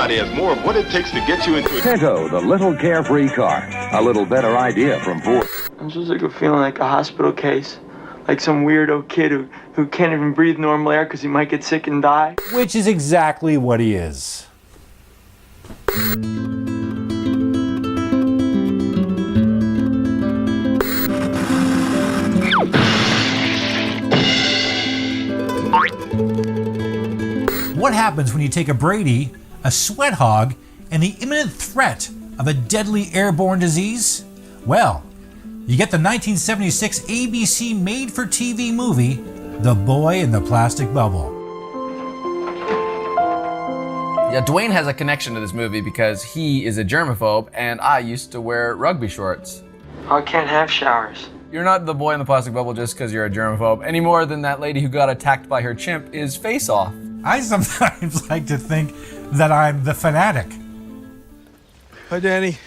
Everybody has more of what it takes to get you into a Pinto, the little carefree car. A little better idea from Ford. I'm just like feeling like a hospital case. Like some weirdo kid who can't even breathe normal air because he might get sick and die. Which is exactly what he is. What happens when you take a Brady, a sweat hog, and the imminent threat of a deadly airborne disease? Well, you get the 1976 ABC made-for-TV movie, The Boy in the Plastic Bubble. Yeah, Duane has a connection to this movie because he is a germaphobe and I used to wear rugby shorts. I can't have showers. You're not the boy in the plastic bubble just because you're a germaphobe any more than that lady who got attacked by her chimp is Face Off. I sometimes like to think that I'm the fanatic. Hi, Danny.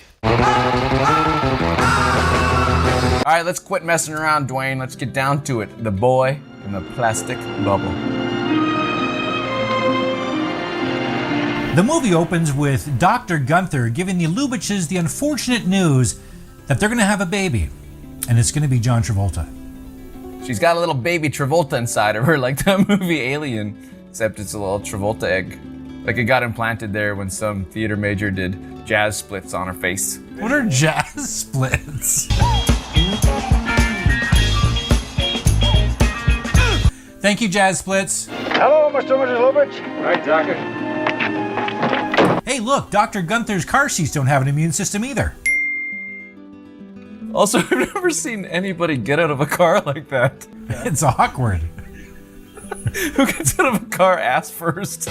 All right, let's quit messing around, Duane. Let's get down to it. The Boy in the Plastic Bubble. The movie opens with Dr. Gunther giving the Lubitches the unfortunate news that they're going to have a baby, and it's going to be John Travolta. She's got a little baby Travolta inside of her, like that movie Alien, except it's a little Travolta egg. Like it got implanted there when some theater major did jazz splits on her face. What are jazz splits? Thank you, Jazz Splits. Hello, Mr. and Mrs. Lubitsch. Right, Doctor. Hey, look, Dr. Gunther's car seats don't have an immune system either. Also, I've never seen anybody get out of a car like that. It's awkward. Who gets out of a car ass first?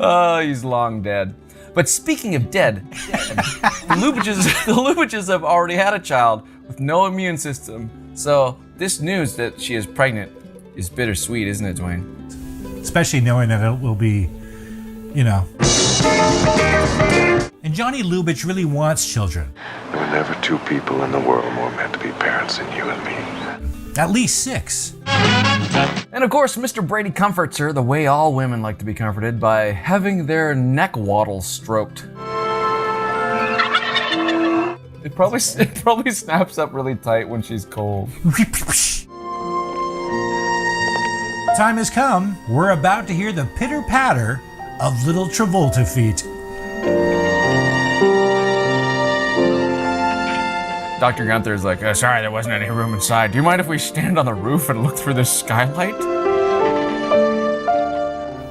Oh, he's long dead. But speaking of dead, the Lubitches have already had a child with no immune system. So this news that she is pregnant is bittersweet, isn't it, Duane? Especially knowing that it will be, you know. And Johnny Lubitsch really wants children. There were never two people in the world more meant to be parents than you and me. At least 6. And of course, Mr. Brady comforts her the way all women like to be comforted, by having their neck waddles stroked. It probably snaps up really tight when she's cold. Time has come. We're about to hear the pitter-patter of little Travolta feet. Dr. Gunther's like, sorry, there wasn't any room inside. Do you mind if we stand on the roof and look through this skylight?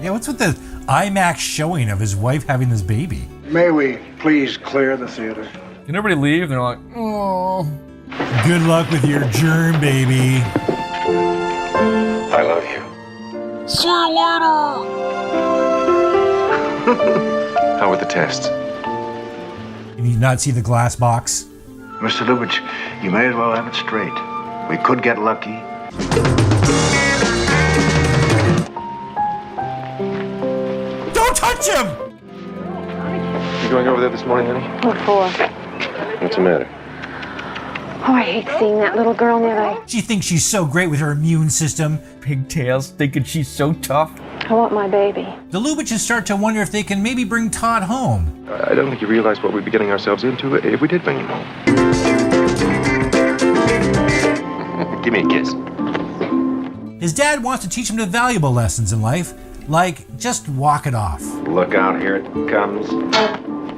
Yeah, what's with the IMAX showing of his wife having this baby? May we please clear the theater? Can everybody leave? And they're like, oh. Good luck with your germ, baby. I love you. See you later. How were the tests? You need not see the glass box. Mr. Lubitsch, you may as well have it straight. We could get lucky. Don't touch him! You going over there this morning, honey? What for? What's the matter? Oh, I hate seeing that little girl near the... She thinks she's so great with her immune system. Pigtails, thinking she's so tough. I want my baby. The Lubitches start to wonder if they can maybe bring Todd home. I don't think you realize what we'd be getting ourselves into if we did bring him home. Give me a kiss. His dad wants to teach him the valuable lessons in life, like just walk it off. Look out, here it comes.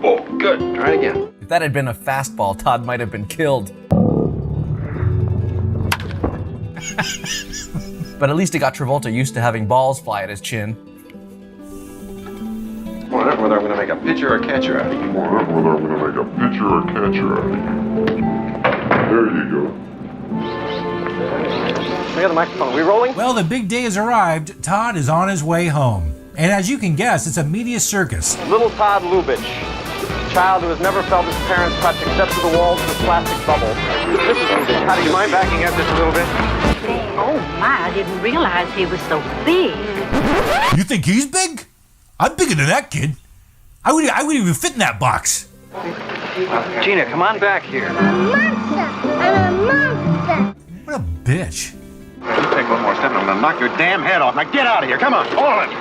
Oh, good. Try it again. If that had been a fastball, Todd might have been killed. But at least it got Travolta used to having balls fly at his chin. Whether I'm going to make a pitcher or catcher out of you. Whether I'm going to make a pitcher or catcher out of you. There you go. We got the microphone. Are we rolling? Well, the big day has arrived. Todd is on his way home. And as you can guess, it's a media circus. Little Todd Lubitsch, a child who has never felt his parents' touch except through the walls of the plastic bubble. This is Lubitsch. How do you mind backing up just a little bit? Oh my, I didn't realize he was so big. You think he's big? I'm bigger than that kid. I wouldn't even fit in that box. Gina, come on back here. What a bitch. You take one more step and I'm gonna knock your damn head off. Now get out of here. Come on. All of you.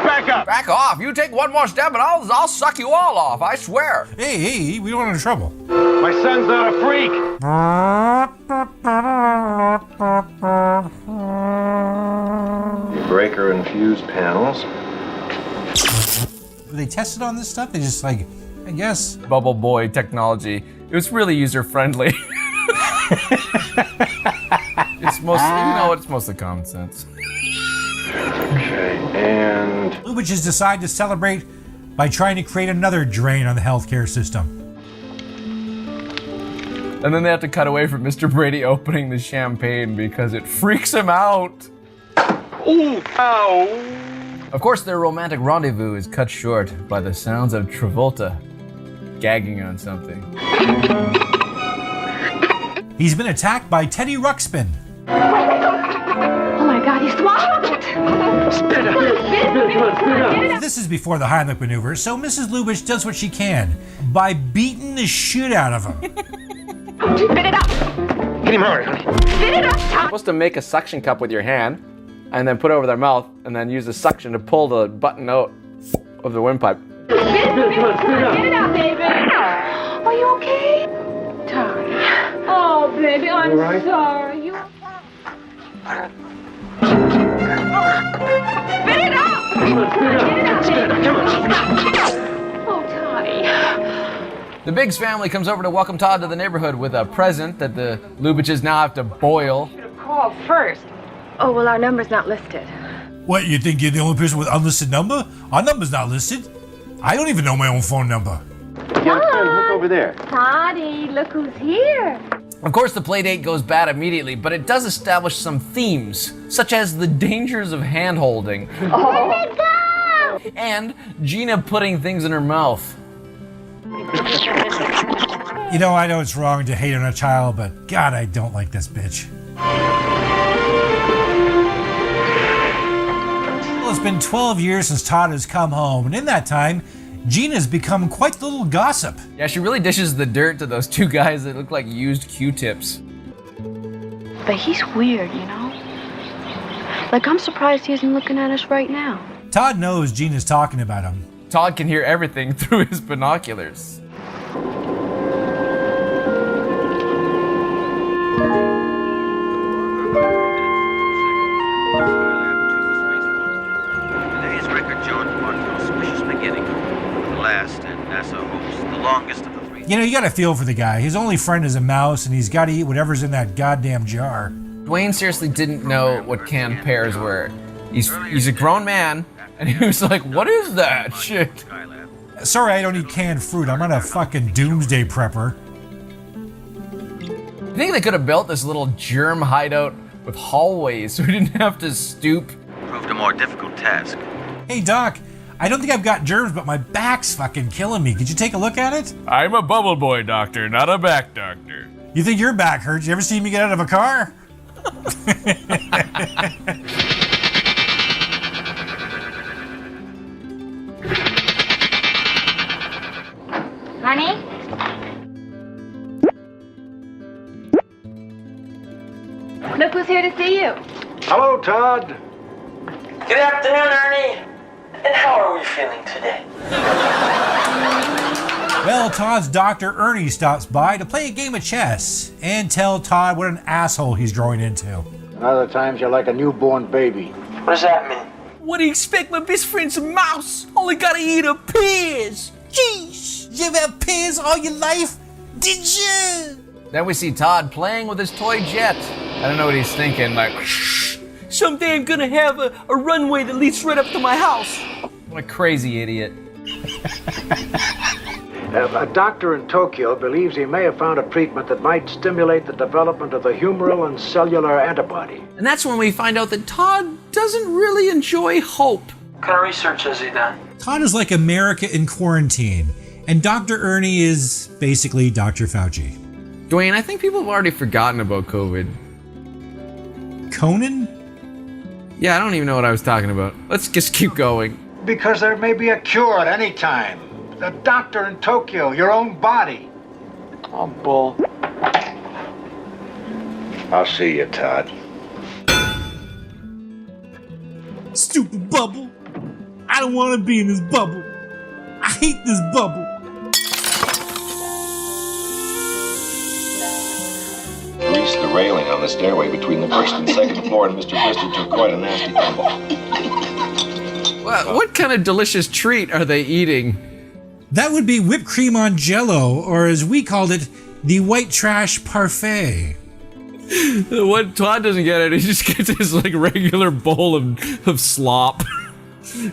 Back up. Back off. You take one more step and I'll suck you all off. I swear. Hey, we don't want any trouble. My son's not a freak. Breaker and fuse panels. Were they tested on this stuff? They just I guess. Bubble boy technology. It was really user friendly. It's mostly common sense. Okay, and Lubitsch decide to celebrate by trying to create another drain on the healthcare system. And then they have to cut away from Mr. Brady opening the champagne because it freaks him out. ooh, ow. Of course, their romantic rendezvous is cut short by the sounds of Travolta gagging on something. He's been attacked by Teddy Ruxpin. Oh my God, he swallowed it! Spit it. This is before the Heimlich maneuver, so Mrs. Lubitsch does what she can by beating the shit out of him. Spit it up! Get him hard, honey. Spit it up, You're Todd! supposed to make a suction cup with your hand and then put it over their mouth and then use the suction to pull the button out of the windpipe. Spit it out, baby! Are you okay? Todd. Oh, baby, I'm right? sorry. You... Spit it out! Spit it out, baby! Oh, Toddy. The Biggs family comes over to welcome Todd to the neighborhood with a present that the Lubitches now have to boil. Call first. Oh, well, our number's not listed. What, you think you're the only person with unlisted number? Our number's not listed. I don't even know my own phone number. Young son, look over there. Toddy, look who's here. Of course, the playdate goes bad immediately, but it does establish some themes, such as the dangers of hand-holding. Oh. Let it go! And Gina putting things in her mouth. You know, I know it's wrong to hate on a child, but God, I don't like this bitch. Well, it's been 12 years since Todd has come home, and in that time, Gina's become quite the little gossip. Yeah, she really dishes the dirt to those two guys that look like used Q-tips. But he's weird, you know? Like, I'm surprised he isn't looking at us right now. Todd knows Gina's talking about him. Todd can hear everything through his binoculars. Today's record, John, marked an auspicious beginning. The last, and NASA hopes the longest of the three. You know, you gotta feel for the guy. His only friend is a mouse, and he's gotta eat whatever's in that goddamn jar. Duane seriously didn't know what canned pears were. He's a grown man, and he was like, what is that shit? Sorry, I don't eat canned fruit. I'm not a fucking doomsday prepper. I think they could have built this little germ hideout with hallways so we didn't have to stoop. Proved a more difficult task. Hey, Doc, I don't think I've got germs, but my back's fucking killing me. Could you take a look at it? I'm a bubble boy doctor, not a back doctor. You think your back hurts? You ever seen me get out of a car? Honey? Look who's here to see you. Hello, Todd. Good afternoon, Ernie. And how are we feeling today? Well, Todd's Dr. Ernie stops by to play a game of chess and tell Todd what an asshole he's growing into. And other times you're like a newborn baby. What does that mean? What do you expect? My best friend's a mouse. Only gotta eat a pears. Jeez. You ever had pears all your life? Did you? Then we see Todd playing with his toy jet. I don't know what he's thinking, like, shh, someday I'm gonna have a runway that leads right up to my house. What a crazy idiot. A doctor in Tokyo believes he may have found a treatment that might stimulate the development of the humoral and cellular antibody. And that's when we find out that Todd doesn't really enjoy hope. What kind of research has he done? Todd is like America in quarantine, and Dr. Ernie is basically Dr. Fauci. Duane, I think people have already forgotten about COVID. Conan? Yeah, I don't even know what I was talking about. Let's just keep going. Because there may be a cure at any time. The doctor in Tokyo, your own body. Oh, bull. I'll see you, Todd. Stupid bubble. I don't want to be in this bubble. I hate this bubble. Greased the railing on the stairway between the first and second floor, and Mr. Bristol took quite a nasty tumble. What kind of delicious treat are they eating? That would be whipped cream on Jell-O, or as we called it, the white trash parfait. What Todd doesn't get it, he just gets his like regular bowl of slop.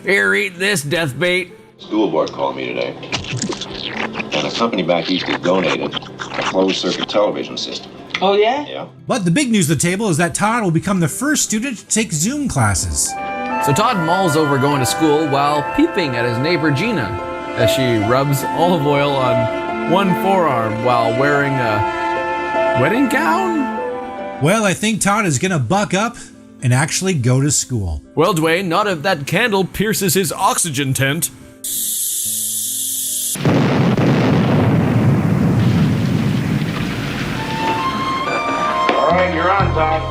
Here, eat this, death bait. School board called me today, and a company back east has donated a closed-circuit television system. Oh, yeah? Yeah. But the big news of the table is that Todd will become the first student to take Zoom classes. So Todd mulls over going to school while peeping at his neighbor Gina as she rubs olive oil on one forearm while wearing a wedding gown? Well, I think Todd is gonna buck up and actually go to school. Well, Duane, not if that candle pierces his oxygen tent. All right, you're on, Todd.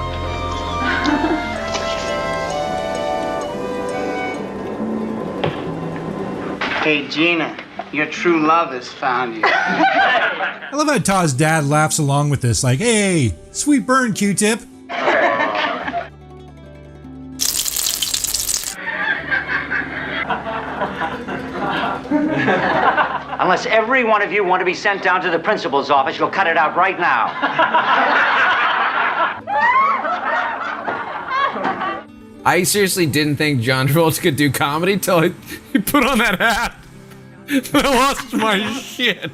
Hey, Gina, your true love has found you. I love how Todd's dad laughs along with this, like, hey, sweet burn, Q-tip. Unless every one of you want to be sent down to the principal's office, you'll cut it out right now. I seriously didn't think John Travolta could do comedy till he put on that hat. I lost my shit.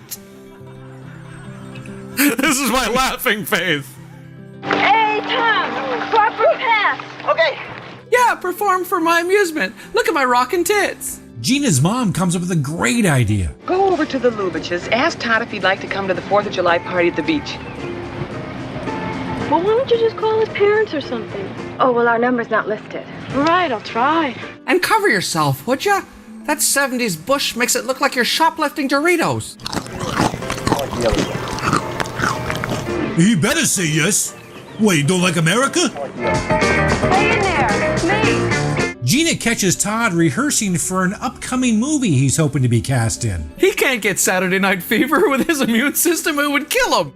This is my laughing face. Hey, Tom, proper pass. Okay. Yeah, perform for my amusement. Look at my rockin' tits. Gina's mom comes up with a great idea. Go over to the Lubitsch's, ask Todd if he'd like to come to the 4th of July party at the beach. Well, why don't you just call his parents or something? Oh, well, our number's not listed. All right, I'll try. And cover yourself, would ya? That 70s bush makes it look like you're shoplifting Doritos. He better say yes. What, you don't like America? Stay in there, it's me. Gina catches Todd rehearsing for an upcoming movie he's hoping to be cast in. He can't get Saturday Night Fever with his immune system, it would kill him.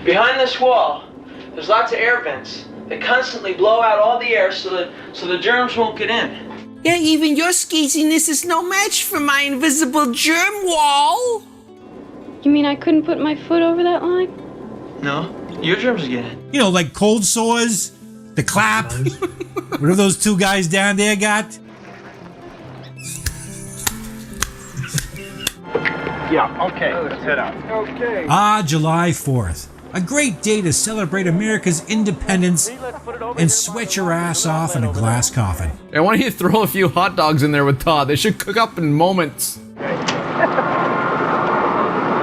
Behind this wall, there's lots of air vents. They constantly blow out all the air so the germs won't get in. Yeah, even your skeeziness is no match for my invisible germ wall. You mean I couldn't put my foot over that line? No, your germs get in. You know, like cold sores, the clap, whatever those two guys down there got. Yeah, okay, let's head out. Okay. Ah, July 4th. A great day to celebrate America's independence and sweat your ass off in a glass coffin. And why don't you throw a few hot dogs in there with Todd? They should cook up in moments.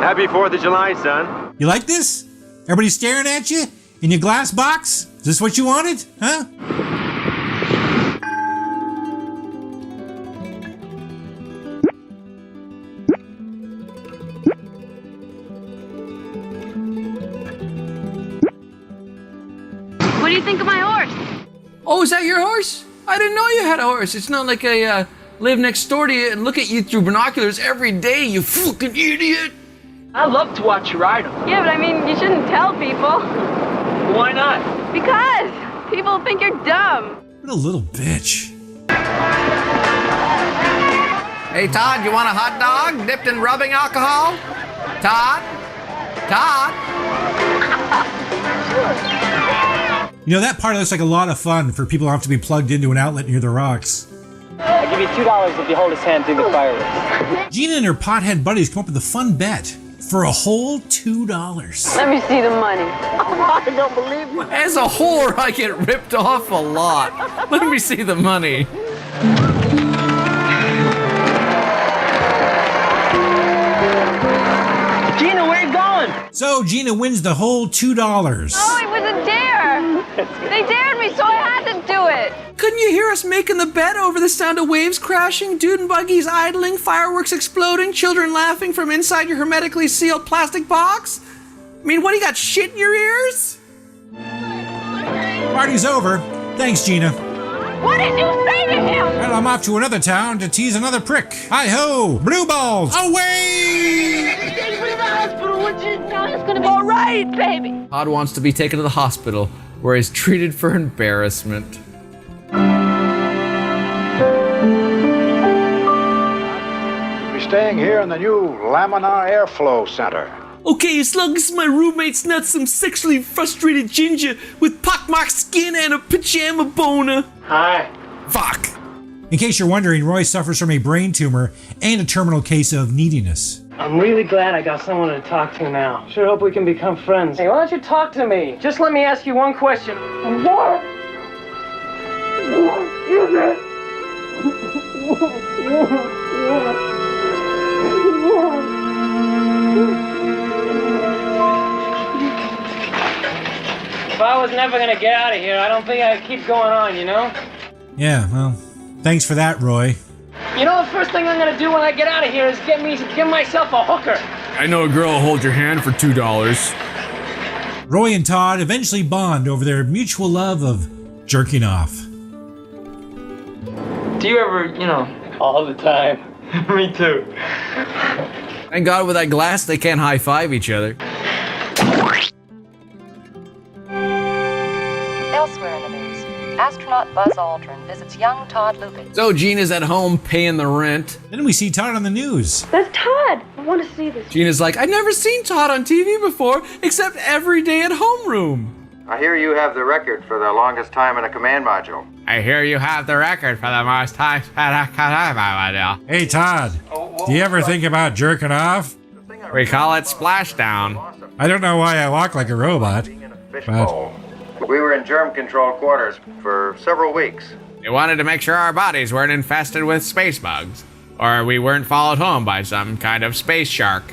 Happy 4th of July, son. You like this? Everybody staring at you in your glass box? Is this what you wanted? Huh? What do you think of my horse? Oh, is that your horse? I didn't know you had a horse. It's not like I live next door to you and look at you through binoculars every day, you fucking idiot. I love to watch you ride them. Yeah, but I mean, you shouldn't tell people. Why not? Because people think you're dumb. What a little bitch. Hey, Todd, you want a hot dog dipped in rubbing alcohol? Todd? Todd? You know, that part looks like a lot of fun for people who have to be plugged into an outlet near the rocks. I'll give you $2 if you hold his hand through the fireworks. Gina and her pothead buddies come up with a fun bet for a whole $2. Let me see the money. I don't believe you. As a whore, I get ripped off a lot. Let me see the money. Gina, where you going? So Gina wins the whole $2. Oh, it was a dare. They dared me, so I had to do it. Couldn't you hear us making the bet over the sound of waves crashing, dude and buggies idling, fireworks exploding, children laughing from inside your hermetically sealed plastic box? I mean, what, you got shit in your ears? Party's over. Thanks, Gina. What did you say to him? Well, I'm off to another town to tease another prick. Hi-ho! Blue balls! Away! It's gonna be all right, baby. Todd wants to be taken to the hospital, where he's treated for embarrassment. We're staying here in the new Laminar Airflow Center. Okay, as long as my roommate's not some sexually frustrated ginger with pockmarked skin and a pajama boner. Hi. Fuck! In case you're wondering, Roy suffers from a brain tumor and a terminal case of neediness. I'm really glad I got someone to talk to now. Sure hope we can become friends. Hey, why don't you talk to me? Just let me ask you one question. What is it? If I was never gonna get out of here, I don't think I'd keep going on, you know? Yeah, well, thanks for that, Roy. You know, the first thing I'm gonna do when I get out of here is get myself a hooker. I know a girl will hold your hand for $2. Roy and Todd eventually bond over their mutual love of jerking off. Do you ever, all the time? Me too. Thank God with that glass they can't high-five each other. Elsewhere in the news, astronaut Buzz Aldrin visits young Todd Lubitsch. So Gina's at home paying the rent. Then we see Todd on the news. That's Todd. I want to see this. Gina's like, I've never seen Todd on TV before, except every day at homeroom. I hear you have the record for the longest time in a command module. I hear you have the record for the most time in a command module. Hey, Todd, do you ever think about jerking off? We call it splashdown. I don't know why I walk like a robot, but... We were in germ-controlled quarters for several weeks. We wanted to make sure our bodies weren't infested with space bugs, or we weren't followed home by some kind of space shark.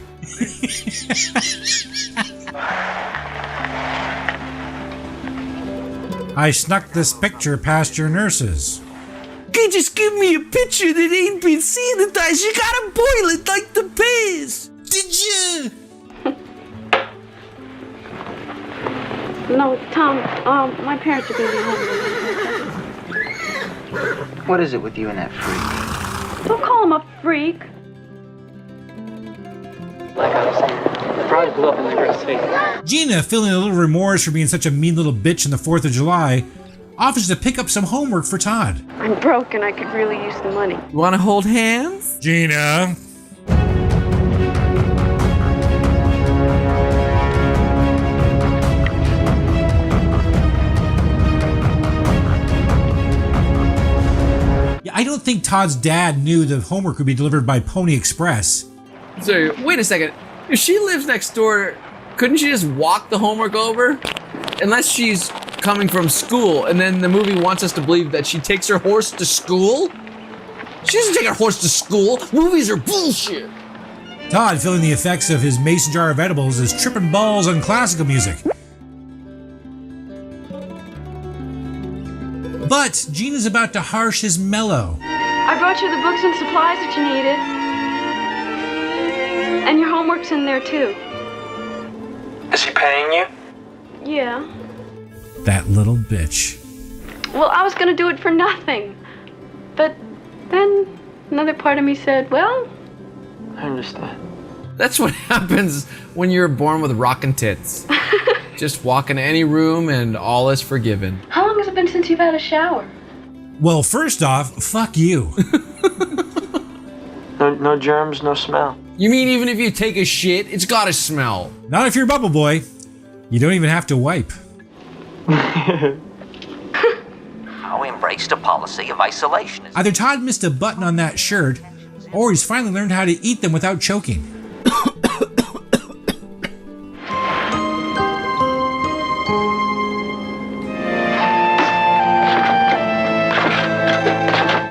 I snuck this picture past your nurses. Okay, just give me a picture that ain't been sanitized. You gotta boil it like the piss. Did you? No, Tom, my parents are going to be home. What is it with you and that freak? Don't call him a freak. Like I was saying, the frog blew up in the girl's face. Gina, feeling a little remorse for being such a mean little bitch on the 4th of July, offers to pick up some homework for Todd. I'm broke and I could really use the money. You want to hold hands? Gina. I don't think Todd's dad knew the homework would be delivered by Pony Express. So, wait a second. If she lives next door, couldn't she just walk the homework over? Unless she's coming from school, and then the movie wants us to believe that she takes her horse to school? She doesn't take her horse to school. Movies are bullshit. Todd, feeling the effects of his mason jar of edibles, is tripping balls on classical music. But Gina's about to harsh his mellow. I brought you the books and supplies that you needed. And your homework's in there, too. Is he paying you? Yeah. That little bitch. Well, I was going to do it for nothing. But then another part of me said, well... I understand. That's what happens when you're born with rockin' tits. Just walk into any room and all is forgiven. How long has it been since you've had a shower? Well, first off, fuck you. No germs, no smell. You mean even if you take a shit, it's gotta smell? Not if you're Bubble Boy. You don't even have to wipe. How we embraced a policy of isolation. Either Todd missed a button on that shirt, or he's finally learned how to eat them without choking.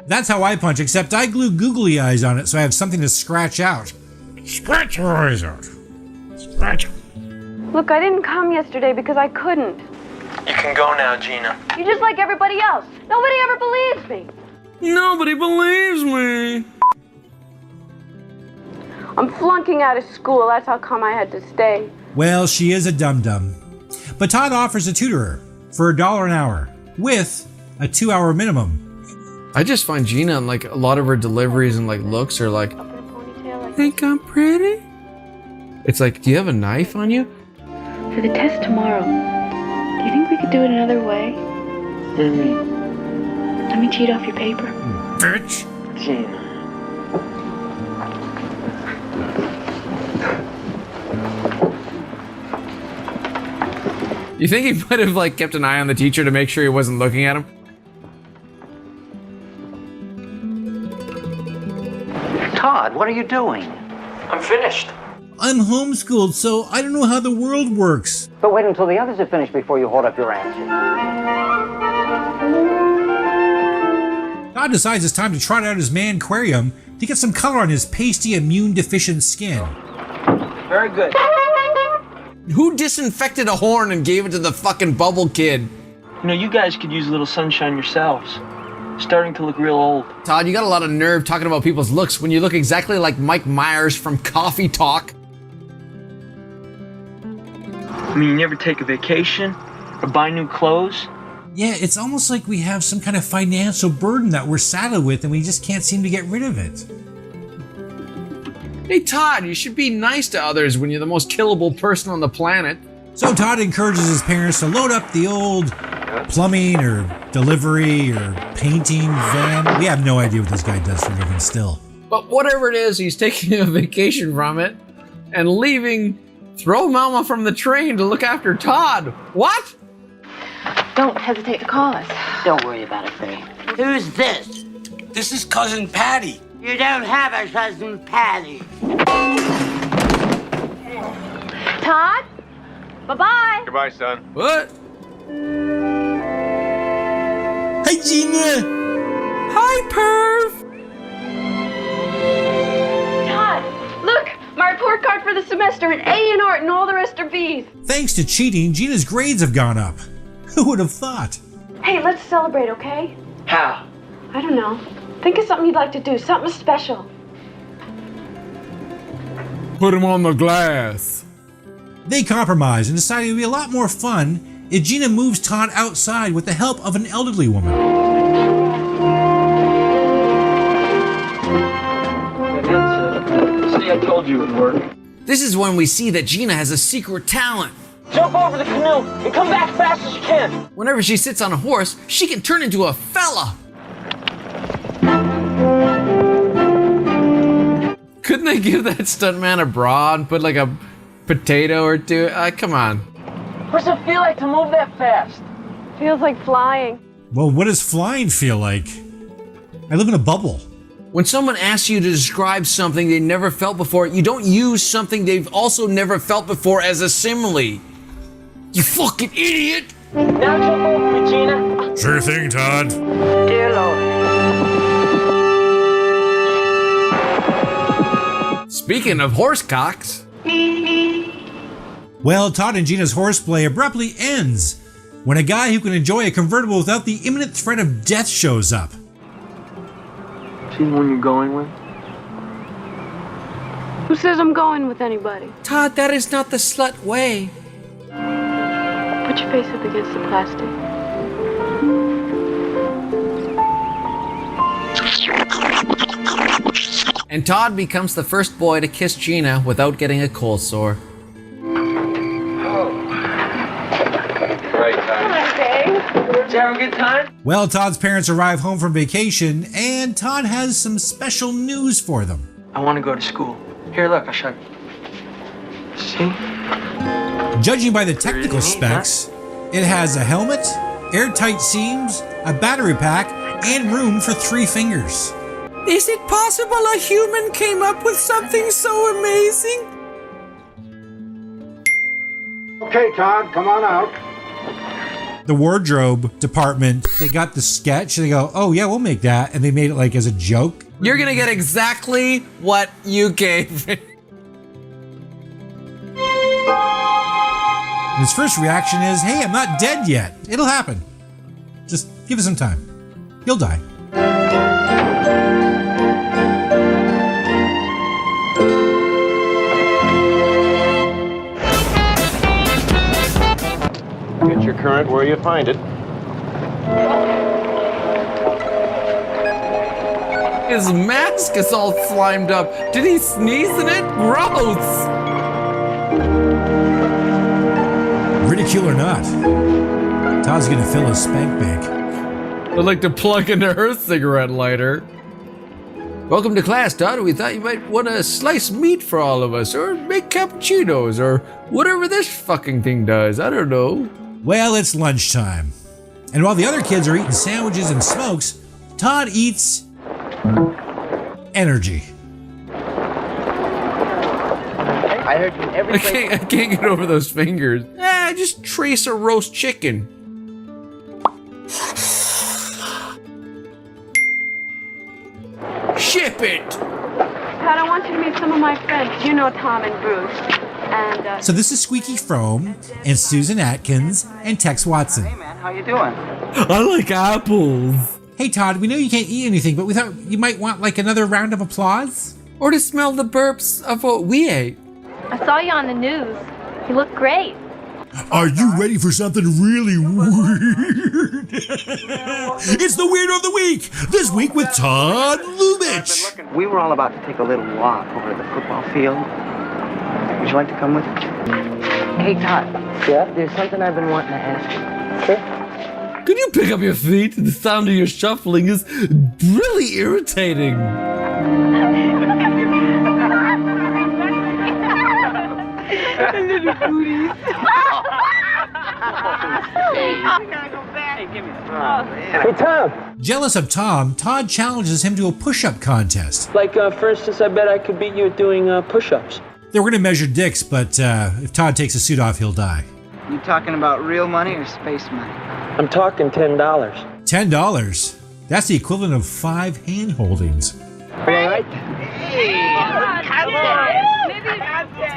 That's how I punch, except I glue googly eyes on it so I have something to scratch out. Scratch your eyes out. Scratch. Look, I didn't come yesterday because I couldn't. You can go now, Gina. You're just like everybody else. Nobody ever believes me. Nobody believes me. I'm flunking out of school. That's how come I had to stay. Well, she is a dum-dum. But Todd offers to tutor her. for $1 an hour with a 2-hour minimum. I just find Gina and like a lot of her deliveries and like looks are like, think I'm pretty? It's like, do you have a knife on you? For the test tomorrow, do you think we could do it another way? Let me cheat off your paper. Bitch! Gina. You think he might have like kept an eye on the teacher to make sure he wasn't looking at him? Todd, what are you doing? I'm finished. I'm homeschooled, so I don't know how the world works. But wait until the others are finished before you hold up your answer. Todd decides it's time to trot out his manquarium to get some color on his pasty, immune-deficient skin. Very good. Who disinfected a horn and gave it to the fucking bubble kid? You know, you guys could use a little sunshine yourselves. Starting to look real old. Todd, you got a lot of nerve talking about people's looks when you look exactly like Mike Myers from Coffee Talk. I mean, you never take a vacation or buy new clothes. Yeah, it's almost like we have some kind of financial burden that we're saddled with and we just can't seem to get rid of it. Hey Todd, you should be nice to others when you're the most killable person on the planet. So Todd encourages his parents to load up the old plumbing or delivery or painting van. We have no idea what this guy does for a living still. But whatever it is, he's taking a vacation from it and leaving Throw Mama from the train to look after Todd. What? Don't hesitate to call us. Don't worry about it, Faye. Who's this? This is Cousin Patty. You don't have a cousin Patty. Todd? Bye-bye. Goodbye, son. What? Hey, Gina! Hi, Perv! Todd, look! My report card for the semester, an A in art and all the rest are B's. Thanks to cheating, Gina's grades have gone up. Who would have thought? Hey, let's celebrate, okay? How? I don't know. Think of something you'd like to do, something special. Put him on the glass. They compromise and decide it would be a lot more fun if Gina moves Todd outside with the help of an elderly woman. See, I told you it would work. This is when we see that Gina has a secret talent. Jump over the canoe and come back fast as you can. Whenever she sits on a horse, she can turn into a fella. Couldn't they give that stuntman a bra and put like a potato or two? Come on. What's it feel like to move that fast? Feels like flying. Well, what does flying feel like? I live in a bubble. When someone asks you to describe something they never felt before, you don't use something they've also never felt before as a simile. You fucking idiot! Now jump over me, Gina. Sure thing, Todd. Dear Lord. Speaking of horse cocks. Well, Todd and Gina's horseplay abruptly ends when a guy who can enjoy a convertible without the imminent threat of death shows up. See the one you're going with? Who says I'm going with anybody? Todd, that is not the slut way. Put your face up against the plastic. And Todd becomes the first boy to kiss Gina without getting a cold sore. Right time. Did you have a good time? Well, Todd's parents arrive home from vacation, and Todd has some special news for them. I want to go to school. Here, look, I'll show you. See? Judging by the technical specs, it has a helmet, airtight seams, a battery pack, and room for 3 fingers. Is it possible a human came up with something so amazing? Okay, Todd, come on out. The wardrobe department, they got the sketch, and they go, oh yeah, we'll make that, and they made it like as a joke. You're gonna get exactly what you gave me. And his first reaction is, hey, I'm not dead yet. It'll happen. Just give it some time. He'll die. Get your current where you find it. His mask is all slimed up. Did he sneeze in it? Gross! Ridicule or not, Todd's gonna fill his spank bank. I'd like to plug into her cigarette lighter. Welcome to class, Todd. We thought you might want to slice meat for all of us, or make cappuccinos, or whatever this fucking thing does. I don't know. Well, it's lunchtime. And while the other kids are eating sandwiches and smokes, Todd eats energy. I heard you every I can't get over those fingers. Just trace a roast chicken. Ship it! Todd, I want you to meet some of my friends. You know Tom and Bruce. And, So this is Squeaky Frome, and Susan Atkins, and Tex Watson. Hey man, how you doing? I like apples. Hey Todd, we know you can't eat anything, but we thought you might want like another round of applause? Or to smell the burps of what we ate. I saw you on the news. You look great. Are you ready for something really weird? It's the Weirdo of the Week! This week with Todd Lubitsch! We were all about to take a little walk over to the football field. Would you like to come with us? Hey Todd. Yeah? There's something I've been wanting to ask you. Sure. Could you pick up your feet? The sound of your shuffling is really irritating. Little booties. Hey, Tom. Jealous of Tom, Todd challenges him to a push-up contest. Like, for instance, I bet I could beat you at doing push-ups. They were gonna measure dicks, but if Todd takes a suit off, he'll die. You talking about real money or space money? I'm talking $10. $10? That's the equivalent of 5 hand holdings. Are you all right?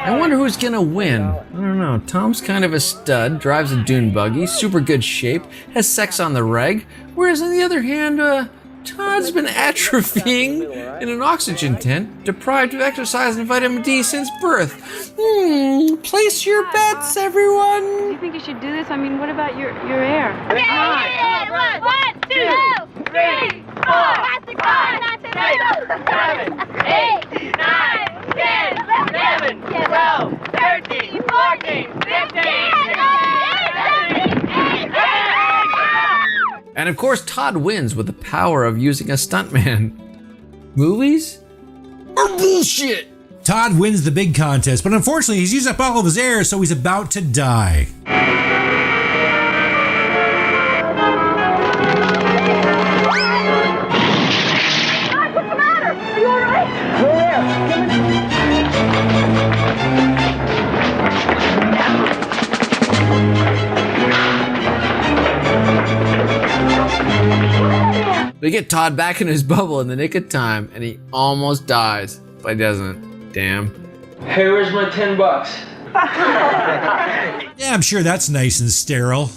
I wonder who's gonna win. I don't know. Tom's kind of a stud, drives a dune buggy, super good shape, has sex on the reg, whereas on the other hand, Todd's been atrophying in an oxygen tent, deprived of exercise and vitamin D since birth. Place your bets, everyone. do you think you should do this? I mean, what about your air? Yeah. 1, 2, 3, 4, 5, 6, 7, 8, 9, 10, 11, 12, 13, 14, 15, 16, And of course, Todd wins with the power of using a stuntman. Movies? Or bullshit! Todd wins the big contest, but unfortunately he's used up all of his air, so he's about to die. Todd, what's the matter? Are you all right? They get Todd back in his bubble in the nick of time, and he almost dies, but he doesn't. Damn. Hey, where's my $10? Yeah, I'm sure that's nice and sterile.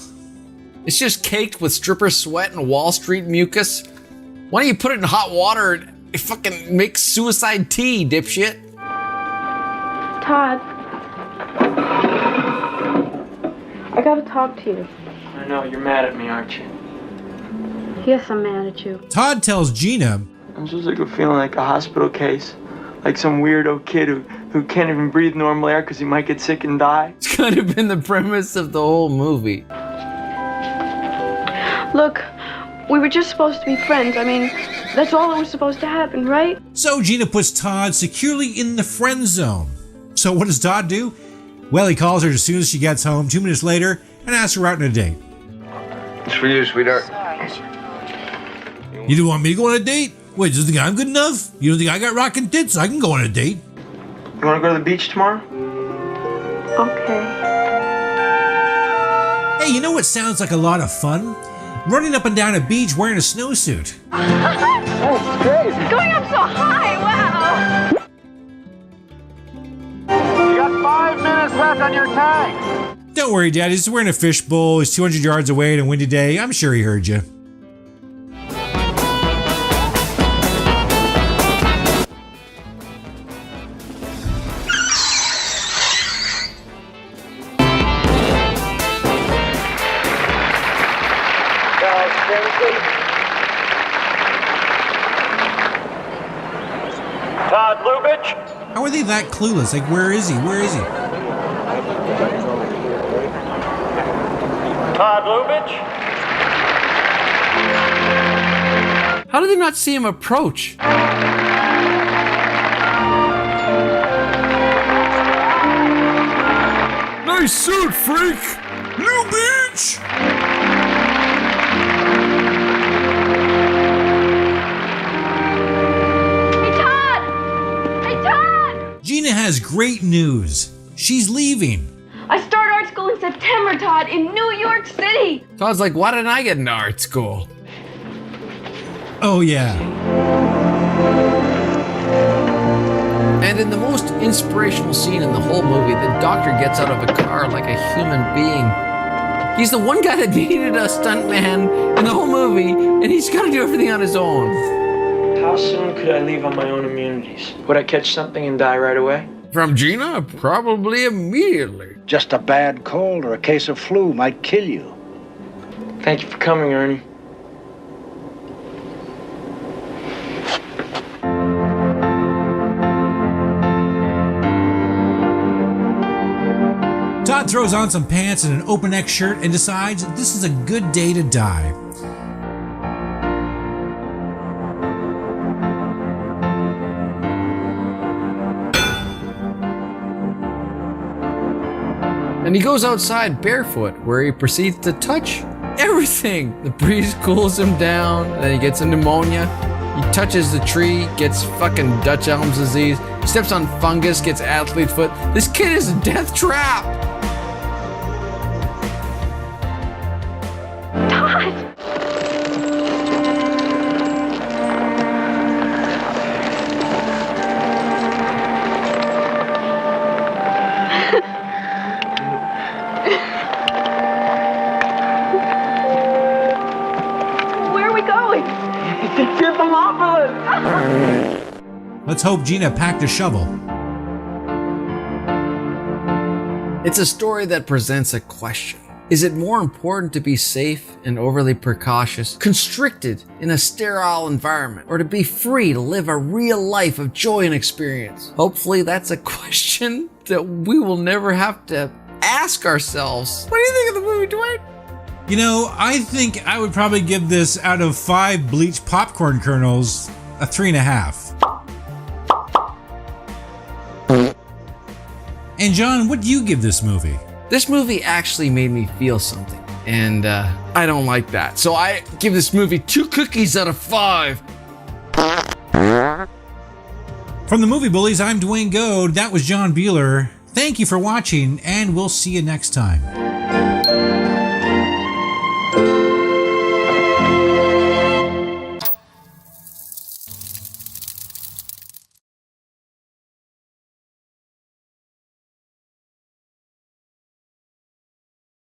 It's just caked with stripper sweat and Wall Street mucus. Why don't you put it in hot water and fucking make suicide tea, dipshit? Todd, I gotta talk to you. I know, you're mad at me, aren't you? Yes, I'm mad at you. Todd tells Gina, I'm so sick of feeling like a hospital case. Like some weirdo kid who can't even breathe normal air because he might get sick and die. It's kind of been the premise of the whole movie. Look, we were just supposed to be friends. I mean, that's all that was supposed to happen, right? So Gina puts Todd securely in the friend zone. So what does Todd do? Well, he calls her as soon as she gets home 2 minutes later and asks her out on a date. It's for you, sweetheart. You don't want me to go on a date? Wait, do you think I'm good enough? You don't think I got rockin' tits? I can go on a date. You want to go to the beach tomorrow? Okay. Hey, you know what sounds like a lot of fun? Running up and down a beach wearing a snowsuit. Oh, great. Going up so high, wow. You got 5 minutes left on your time. Don't worry, Dad. He's wearing a fishbowl. He's 200 yards away on a windy day. I'm sure he heard you. Lubitsch? How are they that clueless? Like, where is he? Where is he? Todd Lubitsch? How did they not see him approach? Nice suit, freak! Lubitsch! Gina has great news. She's leaving. I start art school in September, Todd, in New York City. Todd's like, why didn't I get into art school? Oh, yeah. And in the most inspirational scene in the whole movie, the doctor gets out of a car like a human being. He's the one guy that needed a stuntman in the whole movie, and he's got to do everything on his own. How soon could I leave on my own immunities? Would I catch something and die right away? From Gina? Probably immediately. Just a bad cold or a case of flu might kill you. Thank you for coming, Ernie. Todd throws on some pants and an open neck shirt and decides this is a good day to die. And he goes outside barefoot, where he proceeds to touch everything. The breeze cools him down, and then he gets a pneumonia. He touches the tree, gets fucking Dutch Elm's disease, steps on fungus, gets athlete foot. This kid is a death trap! Todd! Let's hope Gina packed a shovel. It's a story that presents a question. Is it more important to be safe and overly precautious, constricted in a sterile environment, or to be free to live a real life of joy and experience? Hopefully that's a question that we will never have to ask ourselves. What do you think of the movie, Duane? You know, I think I would probably give this, out of 5 bleached popcorn kernels, a 3.5. And John, what do you give this movie? This movie actually made me feel something, and I don't like that. So I give this movie 2 cookies out of 5. From the Movie Bullies, I'm Duane Goad. That was John Beuhler. Thank you for watching, and we'll see you next time.